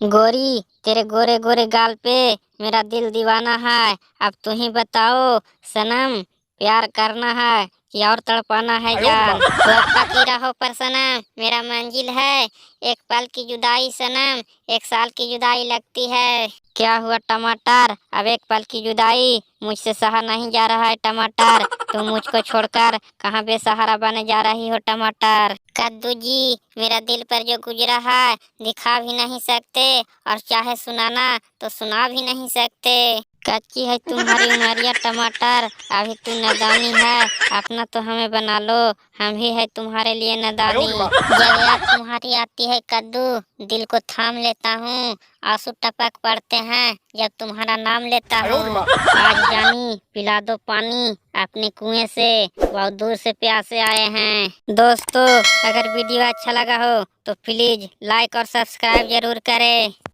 गोरी, तेरे गोरे गोरे गाल पे मेरा दिल दीवाना है। अब तू ही बताओ सनम, प्यार करना है कि और तड़पाना है जान। तो अक्का की राहों पर सनम मेरा मंजिल है। एक पल की जुदाई सनम, एक साल की जुदाई लगती है। क्या हुआ टमाटर, अब एक पल की जुदाई मुझसे सहा नहीं जा रहा है टमाटर। तुम मुझको छोड़कर कहाँ बेसहारा बने जा रही हो टमाटर। कद्दू जी, मेरा दिल पर जो गुजरा है दिखा भी नहीं सकते, और चाहे सुनाना तो सुना भी नहीं सकते। कच्ची है तुम्हारी उमरिया टमाटर, अभी तू नादानी है। अपना तो हमें बना लो, हम ही है तुम्हारे लिए नादानी। जब याद तुम्हारी आती है कद्दू, दिल को थाम लेता हूँ। आंसू टपक पड़ते हैं जब तुम्हारा नाम लेता हूँ। आज जानी पिला दो पानी अपने कुएं से, बहुत दूर से प्यासे आए हैं। दोस्तों, अगर वीडियो अच्छा लगा हो तो प्लीज लाइक और सब्सक्राइब जरूर करें।